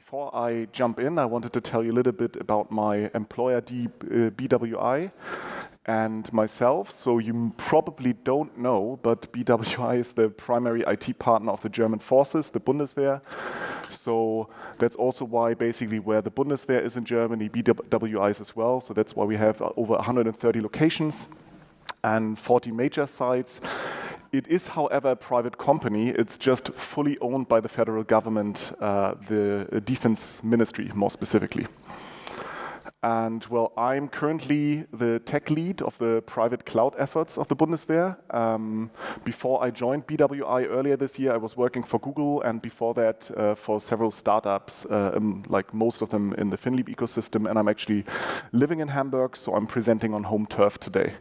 Before I jump in, I wanted to tell you a little bit about my employer, BWI, and myself. So you probably don't know, but BWI is the primary IT partner of the German forces, the Bundeswehr. So that's also why basically where the Bundeswehr is in Germany, BWI is as well. So that's why we have over 130 locations and 40 major sites. It is, however, a private company. It's just fully owned by the federal government, the defense ministry, more specifically. And well, I'm currently the tech lead of the private cloud efforts of the Bundeswehr. Before I joined BWI earlier this year, I was working for Google, and before that for several startups, like most of them in the FinLeap ecosystem. And I'm actually living in Hamburg, so I'm presenting on home turf today.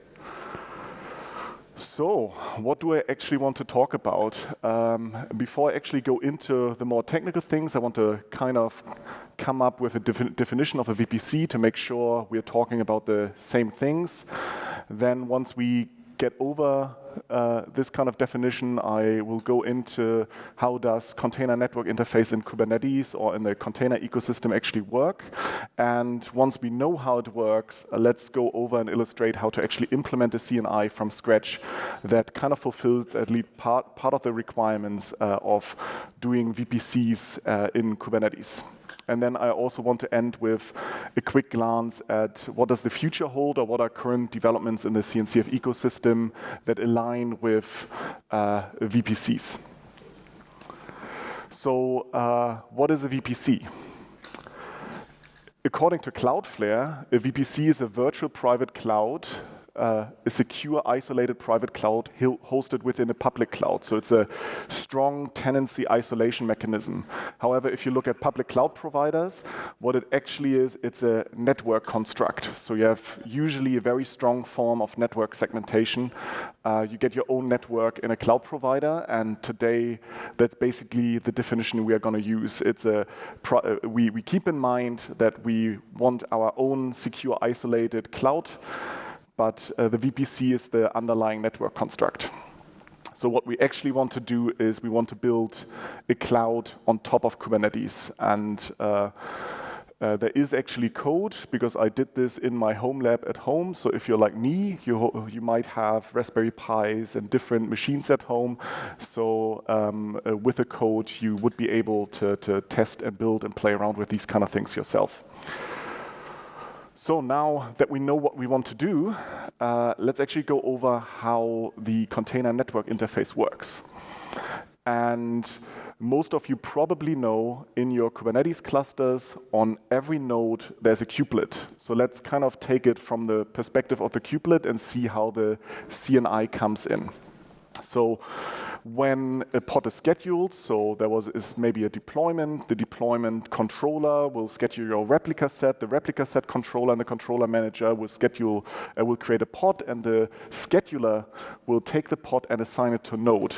So, what do I actually want to talk about? Before I actually go into the more technical things, I want to kind of come up with a definition of a VPC to make sure we're talking about the same things. Then once we get over this kind of definition, I will go into how does container network interface in Kubernetes or in the container ecosystem actually work. And once we know how it works, let's go over and illustrate how to actually implement a CNI from scratch that kind of fulfills at least part of the requirements of doing VPCs in Kubernetes. And then I also want to end with a quick glance at what does the future hold, or what are current developments in the CNCF ecosystem that align with VPCs. So what is a VPC? According to Cloudflare, a VPC is a virtual private cloud, a secure, isolated private cloud hosted within a public cloud. So it's a strong tenancy isolation mechanism. However, if you look at public cloud providers, what it actually is, it's a network construct. So you have usually a very strong form of network segmentation. You get your own network in a cloud provider, and today that's basically the definition we are going to use. It's we keep in mind that we want our own secure, isolated cloud, but the VPC is the underlying network construct. So what we actually want to do is we want to build a cloud on top of Kubernetes. And there is actually code, because I did this in my home lab at home. So if you're like me, you might have Raspberry Pis and different machines at home. So with the code, you would be able to test and build and play around with these kind of things yourself. So now that we know what we want to do, let's actually go over how the container network interface works. And most of you probably know in your Kubernetes clusters, on every node, there's a kubelet. So let's kind of take it from the perspective of the kubelet and see how the CNI comes in. So when a pod is scheduled, so there is maybe a deployment, the deployment controller will schedule your replica set, the replica set controller and the controller manager will create a pod, and the scheduler will take the pod and assign it to a node.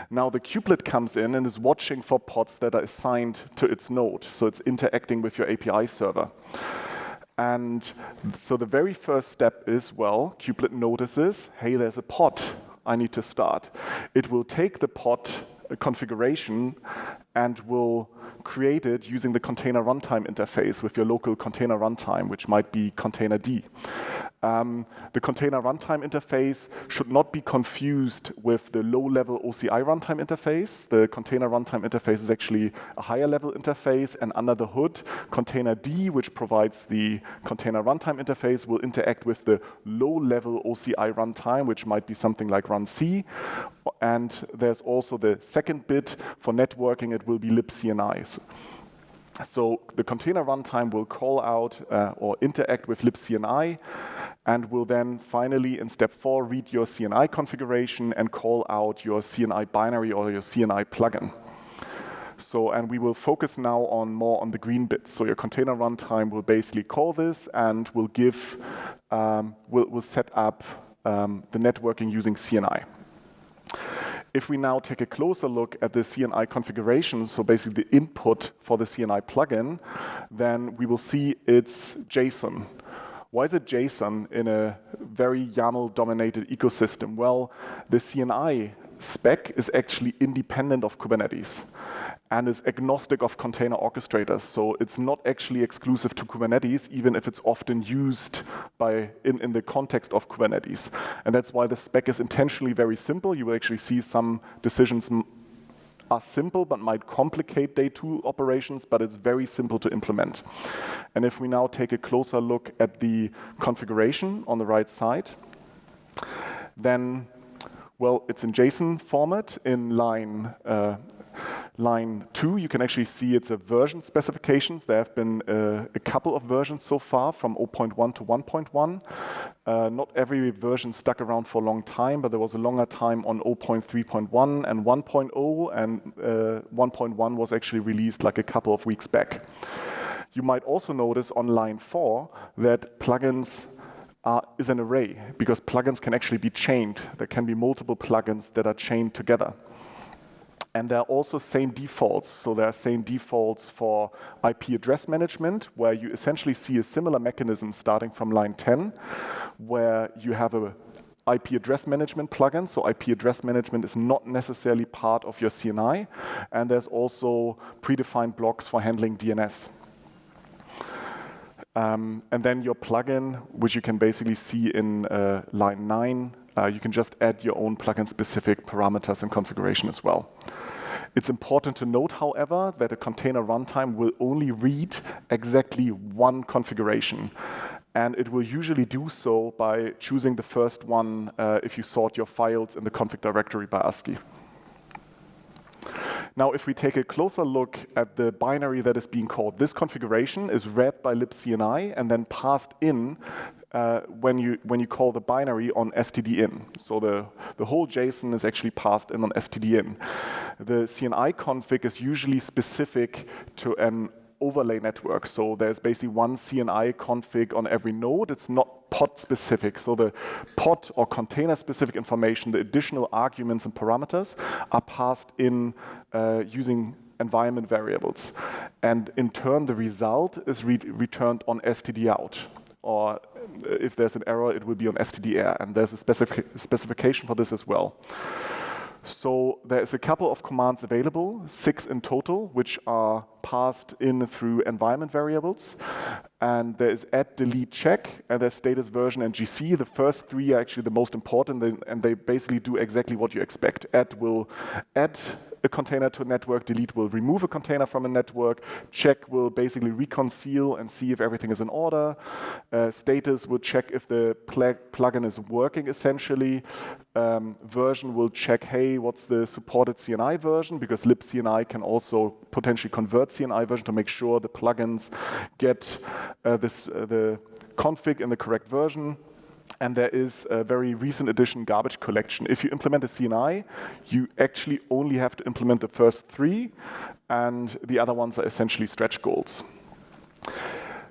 Now the kubelet comes in and is watching for pods that are assigned to its node, so it's interacting with your API server. And so the very first step is, well, kubelet notices, hey, there's a pod I need to start. It will take the pod configuration and will create it using the container runtime interface with your local container runtime, which might be ContainerD. The container runtime interface should not be confused with the low-level OCI runtime interface. The container runtime interface is actually a higher-level interface, and under the hood, ContainerD, which provides the container runtime interface, will interact with the low-level OCI runtime, which might be something like runC. And there's also the second bit for networking, it will be libCNI. So the container runtime will call out or interact with libCNI, and will then finally, in step 4, read your CNI configuration and call out your CNI binary or your CNI plugin. So, and we will focus now more on the green bits. So your container runtime will basically call this and will give, will set up the networking using CNI. If we now take a closer look at the CNI configuration, so basically the input for the CNI plugin, then we will see it's JSON. Why is it JSON in a very YAML-dominated ecosystem? Well, the CNI spec is actually independent of Kubernetes. and is agnostic of container orchestrators. So it's not actually exclusive to Kubernetes, even if it's often used in the context of Kubernetes. And that's why the spec is intentionally very simple. You will actually see some decisions are simple but might complicate day 2 operations, but it's very simple to implement. And if we now take a closer look at the configuration on the right side, then, well, it's in JSON format. In line 2, you can actually see it's a version specifications. There have been a couple of versions so far, from 0.1 to 1.1. Not every version stuck around for a long time, but there was a longer time on 0.3.1 and 1.0, and 1.1 was actually released like a couple of weeks back. You might also notice on line 4 that plugins is an array, because plugins can actually be chained. There can be multiple plugins that are chained together. And there are also same defaults. So there are same defaults for IP address management, where you essentially see a similar mechanism starting from line 10, where you have a IP address management plugin. So IP address management is not necessarily part of your CNI. And there's also predefined blocks for handling DNS. And then your plugin, which you can basically see in line 9, you can just add your own plugin-specific parameters and configuration as well. It's important to note, however, that a container runtime will only read exactly one configuration. And it will usually do so by choosing the first one if you sort your files in the config directory by ASCII. Now, if we take a closer look at the binary that is being called, this configuration is read by libcni and then passed in when you call the binary on stdin. So the whole JSON is actually passed in on stdin. The CNI config is usually specific to an overlay network. So there's basically one CNI config on every node. It's not pod specific. So the pod or container specific information, the additional arguments and parameters, are passed in using environment variables. And in turn, the result is returned on stdout. Or if there's an error, it will be on stdr. And there's a specification for this as well. So there is a couple of commands available, 6 in total, which are passed in through environment variables. And there is add, delete, check, and there's status, version, and GC. The first 3 are actually the most important, and they basically do exactly what you expect. Add will add a container to a network, delete will remove a container from a network, check will basically reconcile and see if everything is in order, status will check if the plugin is working essentially, version will check, hey, what's the supported CNI version, because libcni can also potentially convert CNI version to make sure the plugins get the config in the correct version. And there is a very recent addition, garbage collection. If you implement a CNI, you actually only have to implement the first 3, and the other ones are essentially stretch goals.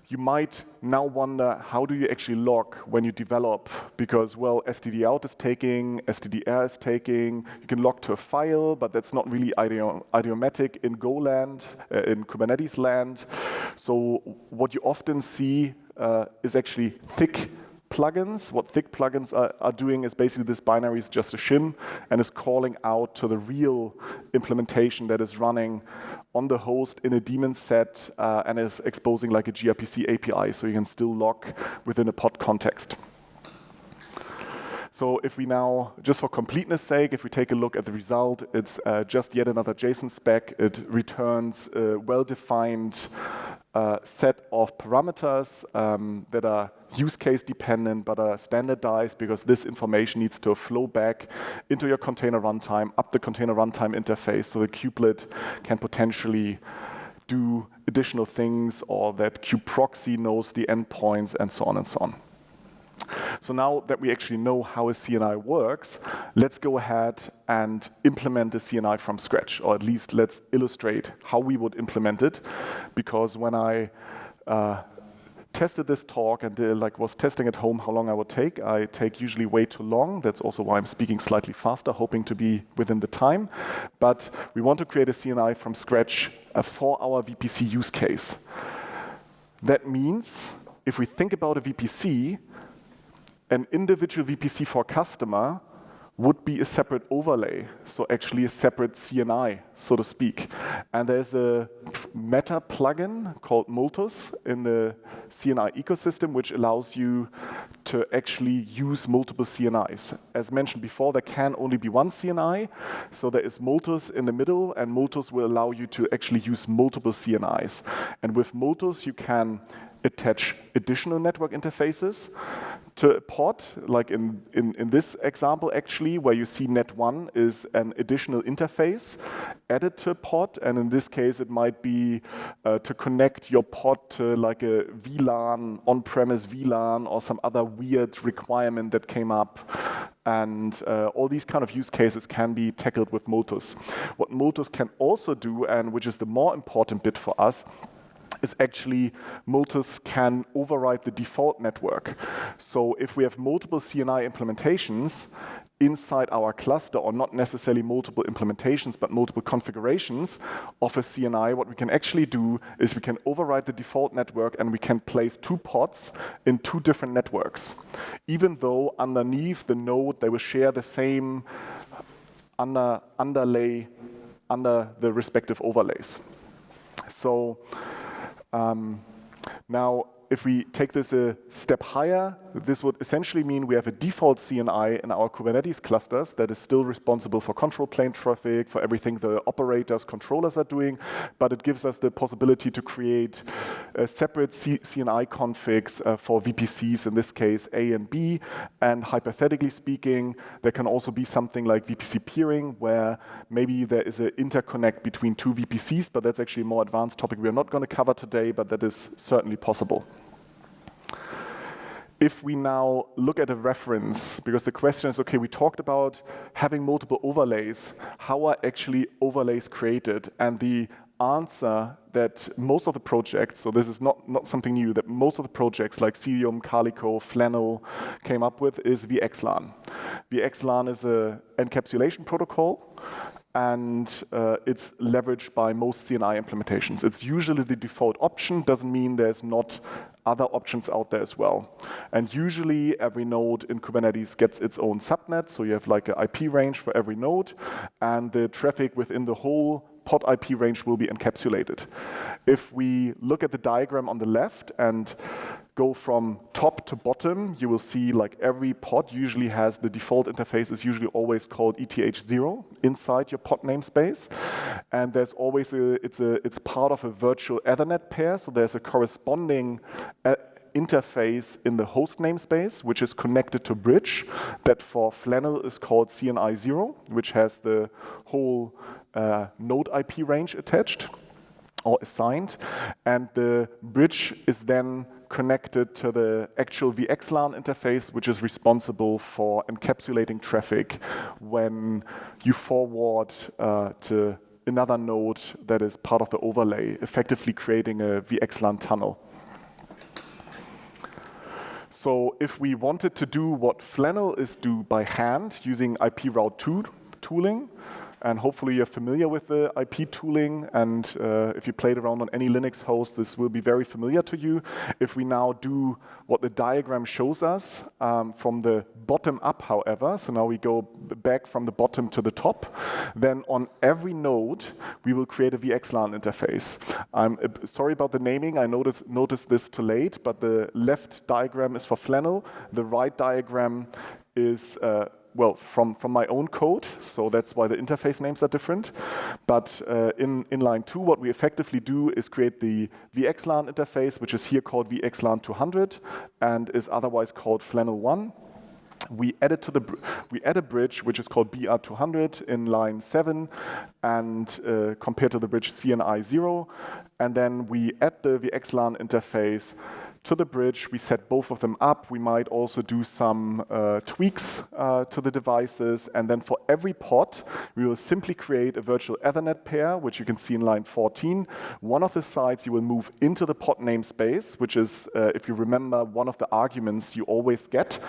You might now wonder, how do you actually log when you develop? Because, well, stdout is taking, stdr is taking, you can log to a file, but that's not really idiomatic in Go land, in Kubernetes land. So what you often see is actually thick plugins. What thick plugins are doing is basically this binary is just a shim and is calling out to the real implementation that is running on the host in a daemon set and is exposing like a gRPC API, so you can still log within a pod context. So if we now, just for completeness sake, if we take a look at the result, it's just yet another JSON spec. It returns a well-defined set of parameters that are use case dependent but are standardized, because this information needs to flow back into your container runtime, up the container runtime interface, so the kubelet can potentially do additional things, or that kubeproxy knows the endpoints, and so on and so on. So now that we actually know how a CNI works, let's go ahead and implement a CNI from scratch, or at least let's illustrate how we would implement it. Because when I tested this talk and was testing at home how long I would take, I take usually way too long. That's also why I'm speaking slightly faster, hoping to be within the time. But we want to create a CNI from scratch for our VPC use case. That means if we think about a VPC, an individual VPC for customer would be a separate overlay, so actually a separate CNI, so to speak. And there's a meta plugin called Multus in the CNI ecosystem, which allows you to actually use multiple CNIs. As mentioned before, there can only be one CNI, so there is Multus in the middle, and Multus will allow you to actually use multiple CNIs. And with Multus, you can attach additional network interfaces to a pod, like in this example actually, where you see net 1 is an additional interface added to a pod, and in this case it might be to connect your pod to like a VLAN, on-premise VLAN, or some other weird requirement that came up. And all these kind of use cases can be tackled with Multus. What Multus can also do, and which is the more important bit for us, is actually Multus can override the default network. So if we have multiple CNI implementations inside our cluster, or not necessarily multiple implementations, but multiple configurations of a CNI, what we can actually do is we can override the default network and we can place 2 pods in 2 different networks. Even though underneath the node they will share the same underlay under the respective overlays. So now, if we take this a step higher, this would essentially mean we have a default CNI in our Kubernetes clusters that is still responsible for control plane traffic, for everything the operators, controllers are doing, but it gives us the possibility to create separate CNI configs for VPCs, in this case A and B, and hypothetically speaking, there can also be something like VPC peering, where maybe there is an interconnect between 2 VPCs, but that's actually a more advanced topic we are not going to cover today, but that is certainly possible. If we now look at a reference, because the question is, okay, we talked about having multiple overlays, how are actually overlays created? And the answer that most of the projects, so this is not something new, that most of the projects like Cilium, Calico, Flannel came up with is VXLAN. VXLAN is an encapsulation protocol, and it's leveraged by most CNI implementations. It's usually the default option, doesn't mean there's not other options out there as well. And usually every node in Kubernetes gets its own subnet, so you have like an IP range for every node, and the traffic within the whole pod IP range will be encapsulated. If we look at the diagram on the left and go from top to bottom, you will see like every pod usually has the default interface is usually always called ETH0 inside your pod namespace, and there's always it's part of a virtual Ethernet pair, so there's a corresponding interface in the host namespace, which is connected to bridge, that for Flannel is called CNI0, which has the whole node IP range attached or assigned, and the bridge is then connected to the actual VXLAN interface, which is responsible for encapsulating traffic when you forward to another node that is part of the overlay, effectively creating a VXLAN tunnel. So if we wanted to do what Flannel is do by hand using IP route 2 tooling, and hopefully you're familiar with the IP tooling, and if you played around on any Linux host, this will be very familiar to you. If we now do what the diagram shows us from the bottom up, however, so now we go back from the bottom to the top, then on every node, we will create a VXLAN interface. I'm sorry about the naming, I noticed this too late, but the left diagram is for Flannel, the right diagram is well, from my own code, so that's why the interface names are different. But in line 2, what we effectively do is create the VXLAN interface, which is here called VXLAN 200 and is otherwise called Flannel 1. We add a bridge which is called BR200 in line 7 and compared to the bridge CNI0, and then we add the VXLAN interface to the bridge. We set both of them up. We might also do some tweaks to the devices, and then for every pod we will simply create a virtual Ethernet pair, which you can see in line 14. One of the sides you will move into the pod namespace, which is, if you remember, one of the arguments you always get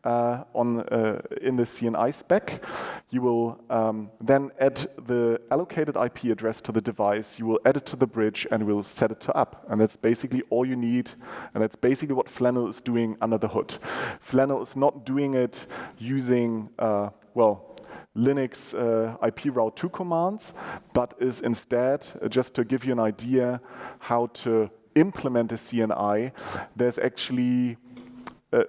in the CNI spec. You will then add the allocated IP address to the device, you will add it to the bridge, and we'll set it to up. And that's basically all you need, and that's basically what Flannel is doing under the hood. Flannel is not doing it using Linux IP route 2 commands, but is instead, just to give you an idea how to implement a CNI, there's actually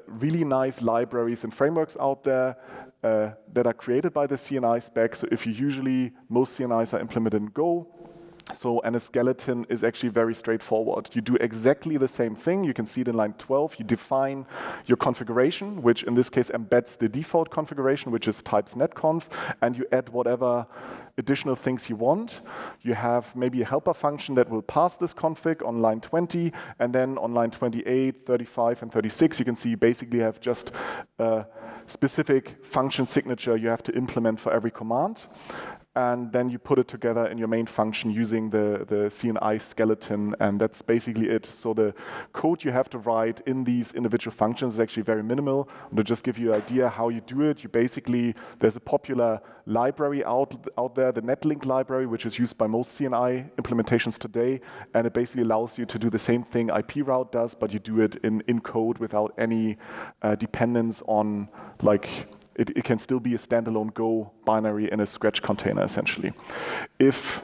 really nice libraries and frameworks out there that are created by the CNI spec. So if most CNIs are implemented in Go, and a skeleton is actually very straightforward. You do exactly the same thing. You can see it in line 12. You define your configuration, which in this case embeds the default configuration, which is types netconf, and you add whatever additional things you want. You have maybe a helper function that will pass this config on line 20, and then on line 28, 35, and 36, you can see you basically have just a specific function signature you have to implement for every command. And then you put it together in your main function using the CNI skeleton, and that's basically it. So the code you have to write in these individual functions is actually very minimal. And to just give you an idea how you do it, there's a popular library out there, the netlink library, which is used by most CNI implementations today, and it basically allows you to do the same thing IP route does, but you do it in code without any dependence on It can still be a standalone Go binary in a Scratch container, essentially. If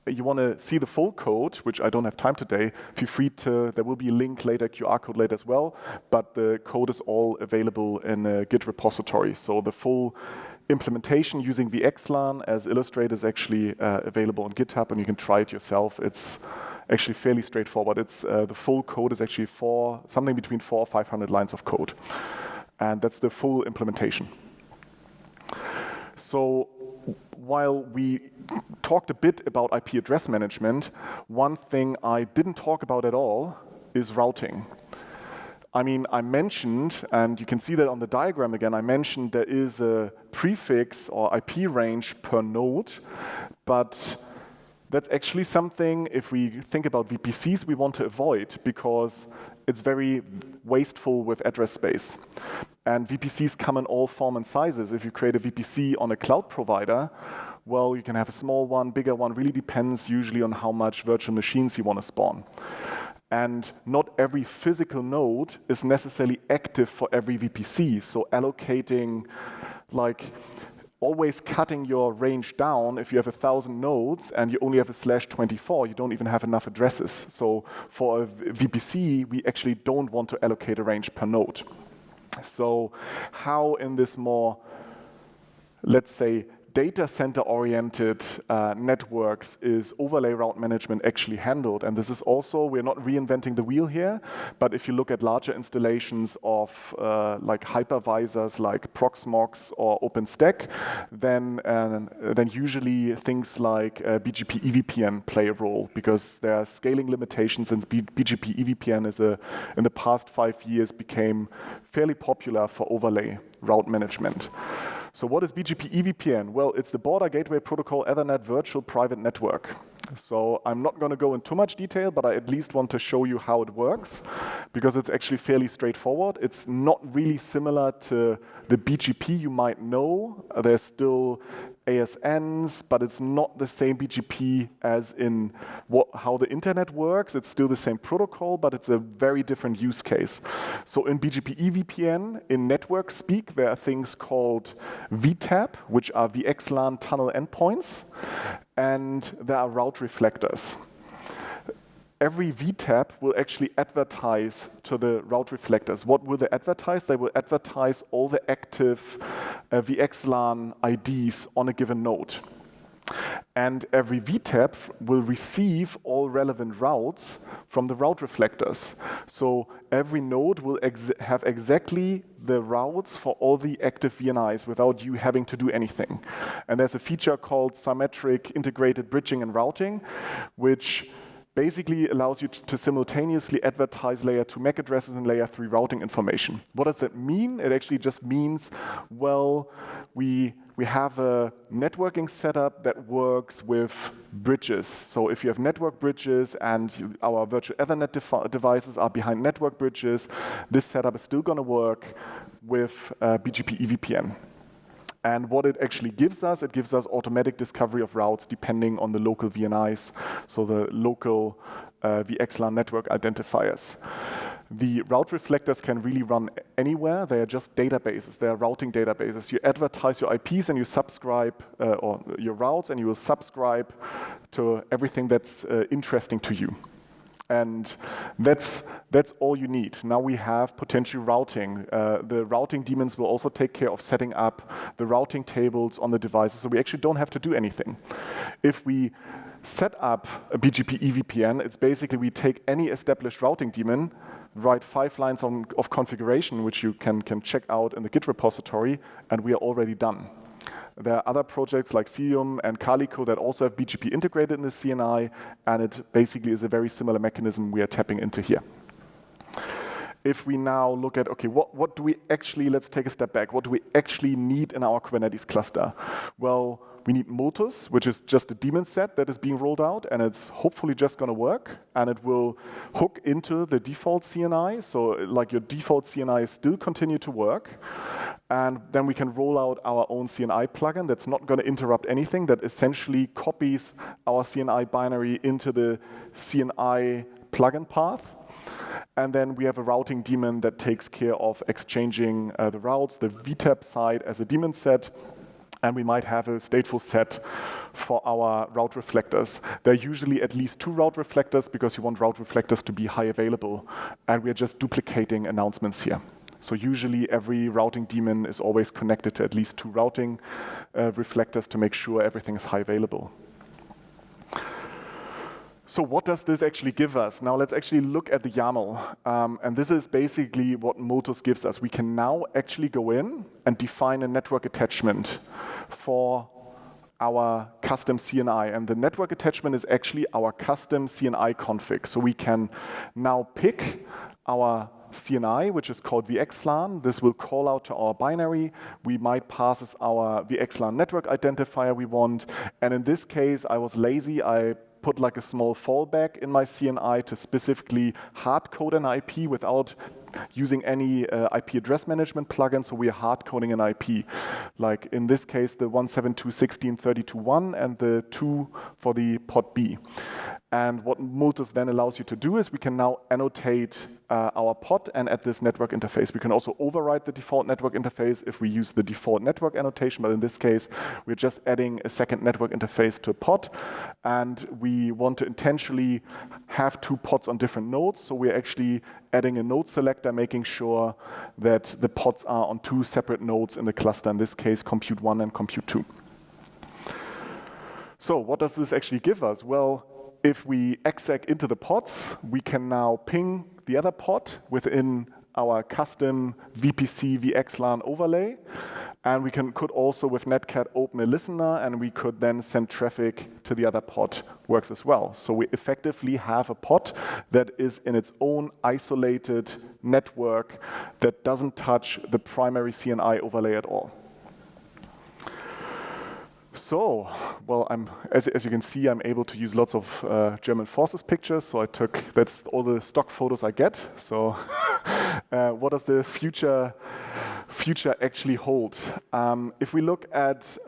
you want to see the full code, which I don't have time today, feel free to, there will be a link later, QR code later as well, but the code is all available in a Git repository. So the full implementation using VXLAN as illustrated is actually available on GitHub, and you can try it yourself. It's actually fairly straightforward. The full code is actually something between 400 or 500 lines of code. And that's the full implementation. So while we talked a bit about IP address management, one thing I didn't talk about at all is routing. I mean, I mentioned, and you can see that on the diagram again, I mentioned there is a prefix or IP range per node, but that's actually something, if we think about VPCs, we want to avoid, because it's very wasteful with address space. And VPCs come in all form and sizes. If you create a VPC on a cloud provider, well, you can have a small one, bigger one, really depends usually on how much virtual machines you want to spawn. And not every physical node is necessarily active for every VPC. So allocating, always cutting your range down. If you have 1,000 nodes and you only have a /24, you don't even have enough addresses. So for a VPC, we actually don't want to allocate a range per node. So how in this more, let's say, data center-oriented networks is overlay route management actually handled? And this is also, we're not reinventing the wheel here, but if you look at larger installations of hypervisors like Proxmox or OpenStack, then usually things like BGP EVPN play a role, because there are scaling limitations, since BGP EVPN in the past 5 years became fairly popular for overlay route management. So what is BGP EVPN? Well, it's the Border Gateway Protocol Ethernet Virtual Private Network. So I'm not going to go into too much detail, but I at least want to show you how it works, because it's actually fairly straightforward. It's not really similar to the BGP you might know. There's still ASNs, but it's not the same BGP as in how the internet works. It's still the same protocol, but it's a very different use case. So in BGP EVPN, in network speak, there are things called VTAP, which are VXLAN tunnel endpoints, and there are route reflectors. Every VTAP will actually advertise to the route reflectors. What will they advertise? They will advertise all the active VXLAN IDs on a given node. And every VTAP will receive all relevant routes from the route reflectors. So every node will have exactly the routes for all the active VNIs without you having to do anything. And there's a feature called symmetric integrated bridging and routing, which basically allows you to simultaneously advertise layer 2 MAC addresses and layer 3 routing information. What does that mean? It actually just means, well, we have a networking setup that works with bridges. So if you have network bridges and our virtual Ethernet devices are behind network bridges, this setup is still going to work with BGP EVPN. And what it actually gives us, it gives us automatic discovery of routes depending on the local VNIs, so the local VXLAN network identifiers. The route reflectors can really run anywhere. They are just databases. They are routing databases. You advertise your IPs and you subscribe, or your routes, and you will subscribe to everything that's interesting to you. And that's all you need. Now we have potential routing. The routing daemons will also take care of setting up the routing tables on the devices, so we actually don't have to do anything. If we set up a BGP EVPN, it's basically we take any established routing daemon, write 5 lines of configuration, which you can check out in the Git repository, and we are already done. There are other projects like Cilium and Calico that also have BGP integrated in the CNI, and it basically is a very similar mechanism we are tapping into here. If we now look at, okay, what do we actually, let's take a step back, what do we actually need in our Kubernetes cluster? Well, we need Multus, which is just a daemon set that is being rolled out, and it's hopefully just going to work, and it will hook into the default CNI, so like your default CNI still continue to work. And then we can roll out our own CNI plugin that's not going to interrupt anything, that essentially copies our CNI binary into the CNI plugin path. And then we have a routing daemon that takes care of exchanging the routes, the VTAP side as a daemon set. And we might have a stateful set for our route reflectors. There are usually at least 2 route reflectors because you want route reflectors to be high available. And we're just duplicating announcements here. So usually every routing daemon is always connected to at least 2 routing reflectors to make sure everything is high available. So what does this actually give us? Now let's actually look at the YAML. And this is basically what Multus gives us. We can now actually go in and define a network attachment for our custom CNI. And the network attachment is actually our custom CNI config. So we can now pick our CNI, which is called VXLAN. This will call out to our binary. We might pass as our VXLAN network identifier we want. And in this case, I was lazy. I put like a small fallback in my CNI to specifically hard code an IP without using any IP address management plugin, so we are hard coding an IP. Like in this case, the 172.16.32.1 and the 2 for the port B. And what Multus then allows you to do is we can now annotate our pod and add this network interface. We can also override the default network interface if we use the default network annotation, but in this case, we're just adding a second network interface to a pod, and we want to intentionally have 2 pods on different nodes, so we're actually adding a node selector, making sure that the pods are on 2 separate nodes in the cluster, in this case, compute 1 and compute 2. So what does this actually give us? Well, if we exec into the pods, we can now ping the other pod within our custom VPC VXLAN overlay. And we could also, with Netcat, open a listener, and we could then send traffic to the other pod. Works as well. So we effectively have a pod that is in its own isolated network that doesn't touch the primary CNI overlay at all. So, well, as you can see, I'm able to use lots of German forces pictures. So that's all the stock photos I get. So what does the future actually hold? If we look at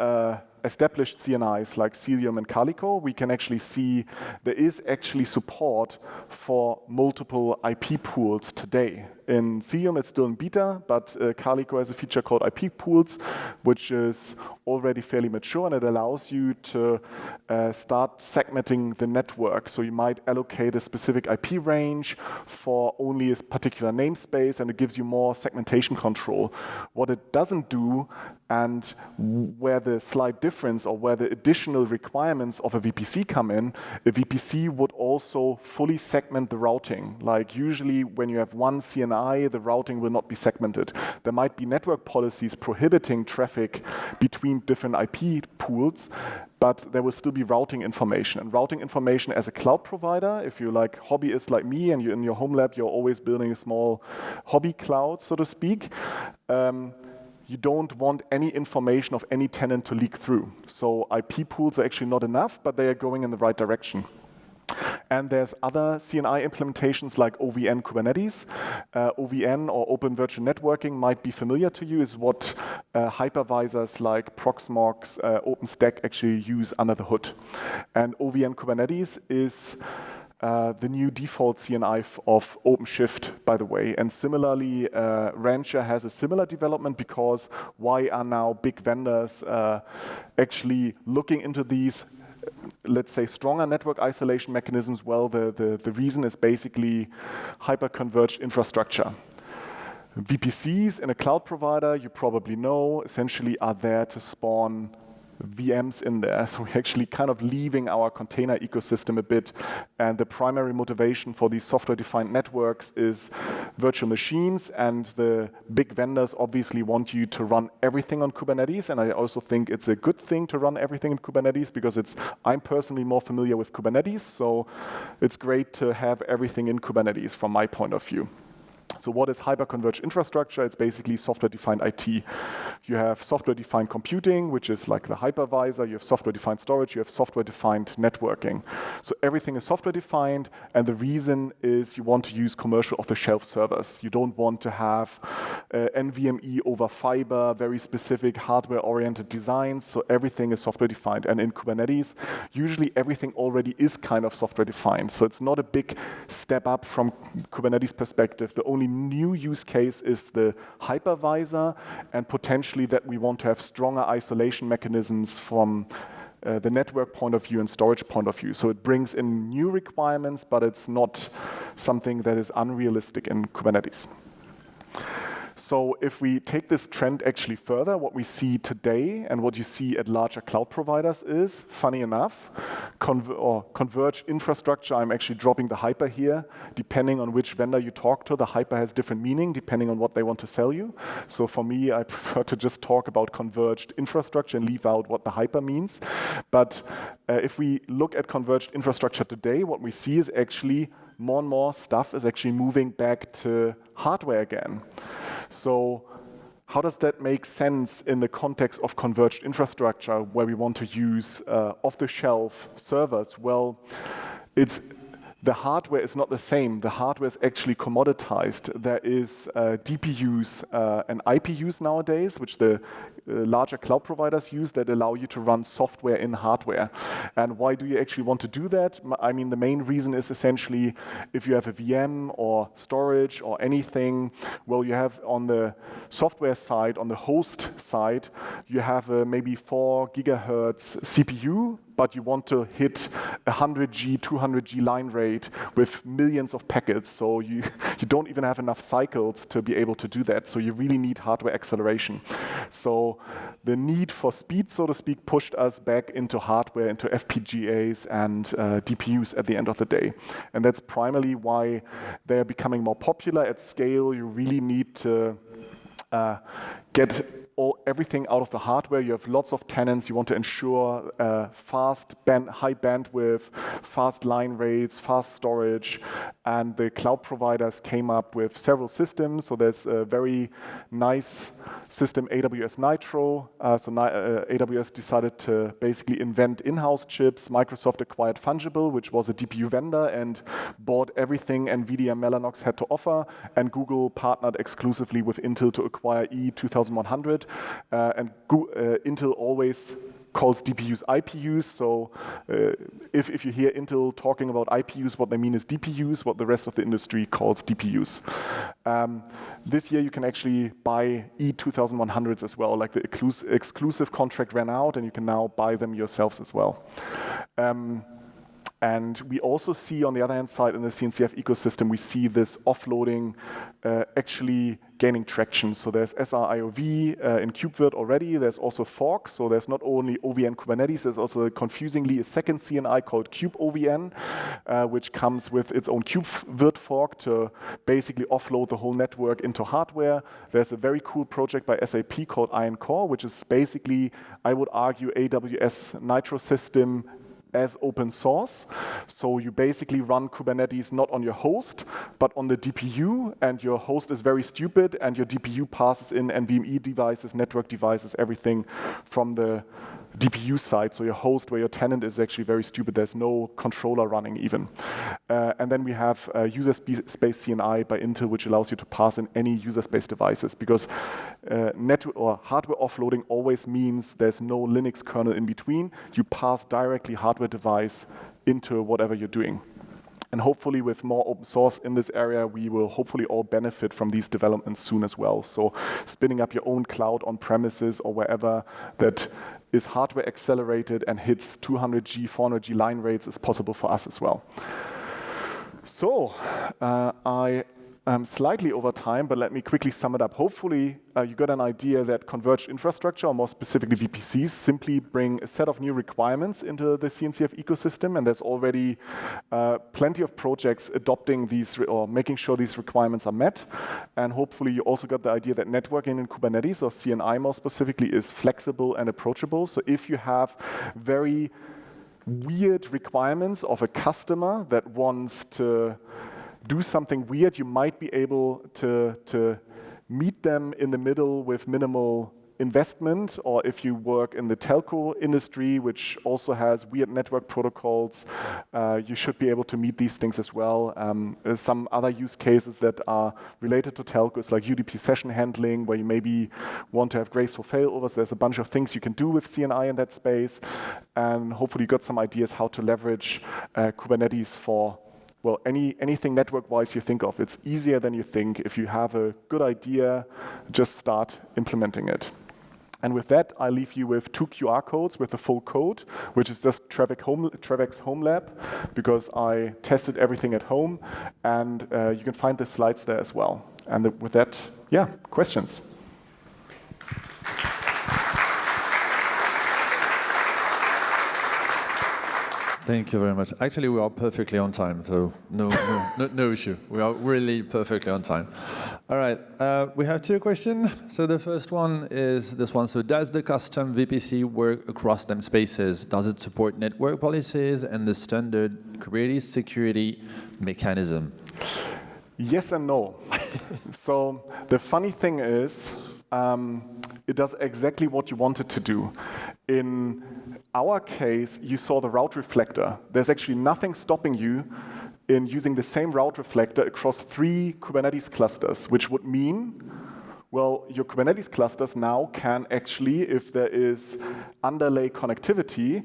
established CNIs like Cilium and Calico, we can actually see there is actually support for multiple IP pools today. In Cilium, it's still in beta, but Calico has a feature called IP pools, which is already fairly mature, and it allows you to start segmenting the network. So you might allocate a specific IP range for only a particular namespace, and it gives you more segmentation control. What it doesn't do, and where the slight difference or where the additional requirements of a VPC come in, a VPC would also fully segment the routing. Like usually when you have one CNI, the routing will not be segmented. There might be network policies prohibiting traffic between different IP pools, but there will still be routing information. And routing information as a cloud provider, if you're like hobbyist like me and you're in your home lab, you're always building a small hobby cloud, so to speak, you don't want any information of any tenant to leak through. So IP pools are actually not enough, but they are going in the right direction. And there's other CNI implementations like OVN Kubernetes. OVN, or Open Virtual Networking, might be familiar to you, is what hypervisors like Proxmox, OpenStack actually use under the hood. And OVN Kubernetes is the new default CNI of OpenShift, by the way. And similarly, Rancher has a similar development, because why are now big vendors actually looking into these, let's say, stronger network isolation mechanisms? Well, the reason is basically hyperconverged infrastructure. VPCs in a cloud provider, you probably know, essentially are there to spawn VMs in there. So we're actually kind of leaving our container ecosystem a bit. And the primary motivation for these software-defined networks is virtual machines. And the big vendors obviously want you to run everything on Kubernetes. And I also think it's a good thing to run everything in Kubernetes, because I'm personally more familiar with Kubernetes. So it's great to have everything in Kubernetes from my point of view. So what is hyperconverged infrastructure? It's basically software-defined IT. You have software-defined computing, which is like the hypervisor. You have software-defined storage. You have software-defined networking. So everything is software-defined, and the reason is you want to use commercial off-the-shelf servers. You don't want to have NVMe over fiber, very specific hardware-oriented designs. So everything is software-defined. And in Kubernetes, usually everything already is kind of software-defined. So it's not a big step up from Kubernetes perspective. The only new use case is the hypervisor, and potentially that we want to have stronger isolation mechanisms from the network point of view and storage point of view. So it brings in new requirements, but it's not something that is unrealistic in Kubernetes. So if we take this trend actually further, what we see today and what you see at larger cloud providers is, funny enough, converged infrastructure. I'm actually dropping the hyper here. Depending on which vendor you talk to, the hyper has different meaning depending on what they want to sell you. So for me, I prefer to just talk about converged infrastructure and leave out what the hyper means. But if we look at converged infrastructure today, what we see is actually more and more stuff is actually moving back to hardware again. So how does that make sense in the context of converged infrastructure where we want to use off-the-shelf servers? Well, the hardware is not the same. The hardware is actually commoditized. There is DPUs and IPUs nowadays, which the larger cloud providers use, that allow you to run software in hardware. And why do you actually want to do that? I mean, the main reason is essentially if you have a VM or storage or anything, well, you have on the software side, on the host side, you have a maybe 4 gigahertz CPU, but you want to hit 100G, 200G line rate with millions of packets. So you don't even have enough cycles to be able to do that. So you really need hardware acceleration. So the need for speed, so to speak, pushed us back into hardware, into FPGAs and DPUs at the end of the day. And that's primarily why they're becoming more popular at scale. You really need to get everything out of the hardware. You have lots of tenants. You want to ensure high bandwidth, fast line rates, fast storage. And the cloud providers came up with several systems. So there's a very nice system, AWS Nitro. AWS decided to basically invent in-house chips. Microsoft acquired Fungible, which was a DPU vendor, and bought everything NVIDIA Mellanox had to offer. And Google partnered exclusively with Intel to acquire E2100. And Intel always calls DPUs IPUs. So if you hear Intel talking about IPUs, what they mean is DPUs, what the rest of the industry calls DPUs. This year you can actually buy E2100s as well. Like the exclusive contract ran out, and you can now buy them yourselves as well. And we also see on the other hand side in the CNCF ecosystem, we see this offloading actually gaining traction. So there's SRIOV in KubeVirt already. There's also fork. So there's not only OVN Kubernetes, there's also confusingly a second CNI called KubeOVN, which comes with its own KubeVirt fork to basically offload the whole network into hardware. There's a very cool project by SAP called Iron Core, which is basically, I would argue, AWS Nitro system as open source. So you basically run Kubernetes not on your host, but on the DPU, and your host is very stupid, and your DPU passes in NVMe devices, network devices, everything from the DPU side. So your host, where your tenant is, actually very stupid. There's no controller running even. And then we have user space CNI by Intel, which allows you to pass in any user space devices, because hardware offloading always means there's no Linux kernel in between. You pass directly hardware device into whatever you're doing. And hopefully with more open source in this area, we will hopefully all benefit from these developments soon as well. So spinning up your own cloud on premises or wherever that is hardware accelerated and hits 200G, 400G line rates is possible for us as well. So I am slightly over time, but let me quickly sum it up. Hopefully you got an idea that converged infrastructure, or more specifically VPCs, simply bring a set of new requirements into the CNCF ecosystem, and there's already plenty of projects adopting these or making sure these requirements are met. And hopefully you also got the idea that networking in Kubernetes, or CNI more specifically, is flexible and approachable. So if you have very weird requirements of a customer that wants to do something weird, you might be able to meet them in the middle with minimal investment. Or if you work in the telco industry, which also has weird network protocols, you should be able to meet these things as well. Some other use cases that are related to telcos, like UDP session handling, where you maybe want to have graceful failovers. There's a bunch of things you can do with CNI in that space. And hopefully you got some ideas how to leverage Kubernetes for anything network-wise you think of. It's easier than you think. If you have a good idea, just start implementing it. And with that, I leave you with 2 QR codes with the full code, which is just Trevec's home lab, because I tested everything at home, and you can find the slides there as well. And with that, questions. Thank you very much. Actually, we are perfectly on time, so no issue. We are really perfectly on time. All right, we have 2 questions. So the first one is this one. So does the custom VPC work across them spaces? Does it support network policies and the standard Kubernetes security mechanism? Yes and no. So the funny thing is, it does exactly what you want it to do. In our case, you saw the route reflector. There's actually nothing stopping you in using the same route reflector across 3 Kubernetes clusters, which would mean, well, your Kubernetes clusters now can actually, if there is underlay connectivity,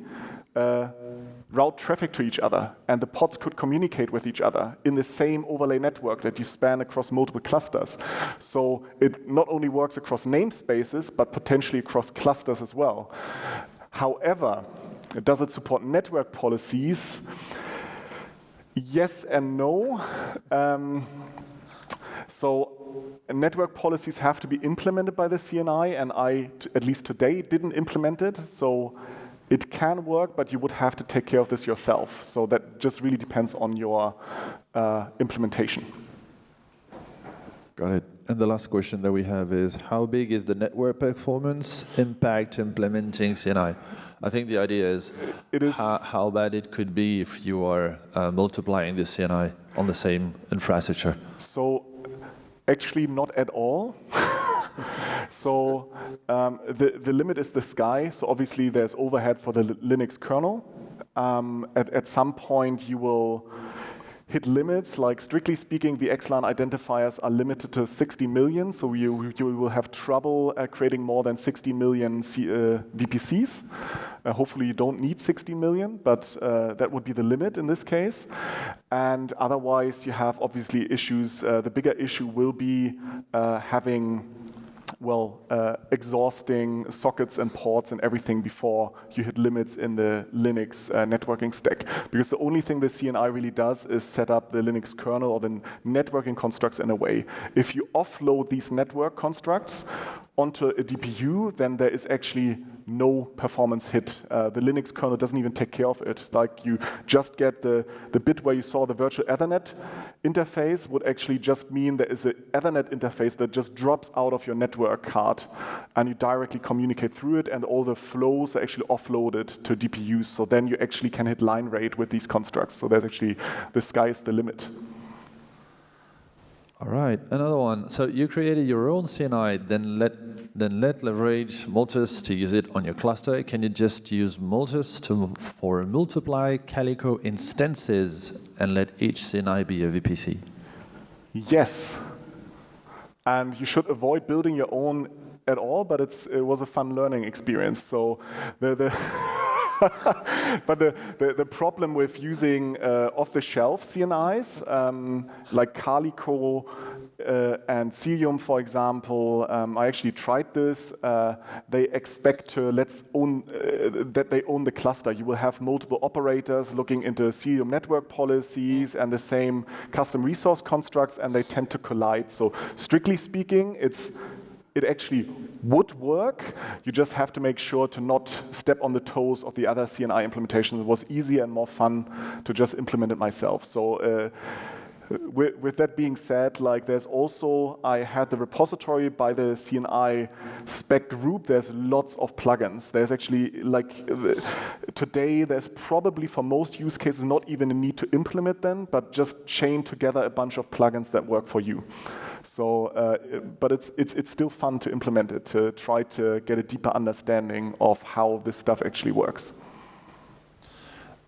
route traffic to each other, and the pods could communicate with each other in the same overlay network that you span across multiple clusters. So it not only works across namespaces, but potentially across clusters as well. However, does it support network policies? Yes and no. So network policies have to be implemented by the CNI, and I, at least today, didn't implement it. So it can work, but you would have to take care of this yourself. So that just really depends on your implementation. Got it. And the last question that we have is, how big is the network performance impact implementing CNI? I think the idea is how bad it could be if you are multiplying the CNI on the same infrastructure. So actually not at all. So the limit is the sky. So obviously there's overhead for the Linux kernel. At some point you will hit limits, like strictly speaking, the VXLAN identifiers are limited to 60 million. So you will have trouble creating more than 60 million VPCs. Hopefully you don't need 60 million, but that would be the limit in this case. And otherwise you have obviously issues. The bigger issue will be having exhausting sockets and ports and everything before you hit limits in the Linux networking stack. Because the only thing the CNI really does is set up the Linux kernel or the networking constructs in a way. If you offload these network constructs onto a DPU, then there is actually no performance hit. The Linux kernel doesn't even take care of it. Like you just get the bit where you saw the virtual Ethernet interface would actually just mean there is an Ethernet interface that just drops out of your network card, and you directly communicate through it, and all the flows are actually offloaded to DPUs. So then you actually can hit line rate with these constructs. So there's actually, the sky is the limit. All right, another one. So you created your own CNI, then let leverage Multus to use it on your cluster. Can you just use Multus for multiply Calico instances and let each CNI be a VPC? Yes. And you should avoid building your own at all, but it was a fun learning experience. So But the problem with using off-the-shelf CNIs, like Calico and Cilium, for example, I actually tried this. They expect to that they own the cluster. You will have multiple operators looking into Cilium network policies and the same custom resource constructs, and they tend to collide. So strictly speaking, it actually would work. You just have to make sure to not step on the toes of the other CNI implementations. It was easier and more fun to just implement it myself. So with that being said, like there's also, I had the repository by the CNI spec group. There's lots of plugins. There's actually like today there's probably for most use cases not even a need to implement them, but just chain together a bunch of plugins that work for you. So, but it's still fun to implement it, to try to get a deeper understanding of how this stuff actually works.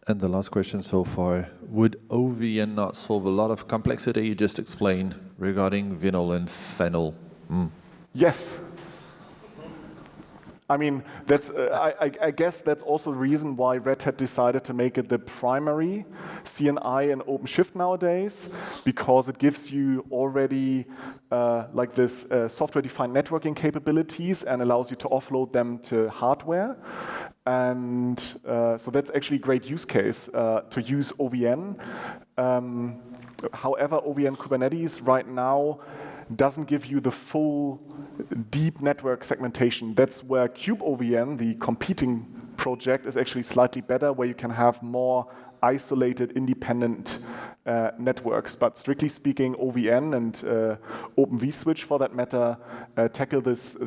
And the last question so far, would OVN not solve a lot of complexity you just explained regarding vinyl and phenyl? Yes. I mean, that's, I guess that's also the reason why Red Hat decided to make it the primary CNI in OpenShift nowadays, because it gives you already like this software-defined networking capabilities and allows you to offload them to hardware. And so that's actually a great use case to use OVN. However, OVN Kubernetes right now doesn't give you the full deep network segmentation. That's where KubeOVN, the competing project, is actually slightly better, where you can have more isolated, independent networks. But strictly speaking, OVN and Open vSwitch, for that matter, tackle this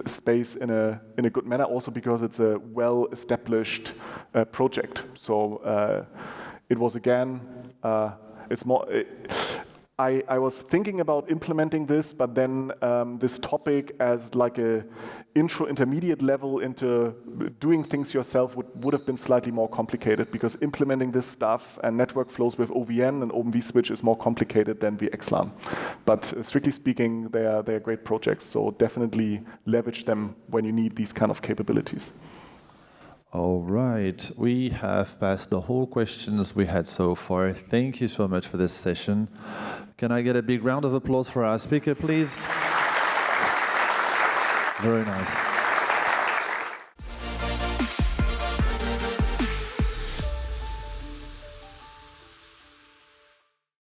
space in a good manner. Also because it's a well-established project. So it was again, it's more. I was thinking about implementing this, but then this topic as like a intermediate level into doing things yourself would have been slightly more complicated, because implementing this stuff and network flows with OVN and Open vSwitch is more complicated than VXLAN. But strictly speaking, they are great projects, so definitely leverage them when you need these kind of capabilities. All right, we have passed the whole questions we had so far. Thank you so much for this session. Can I get a big round of applause for our speaker, please? Very nice.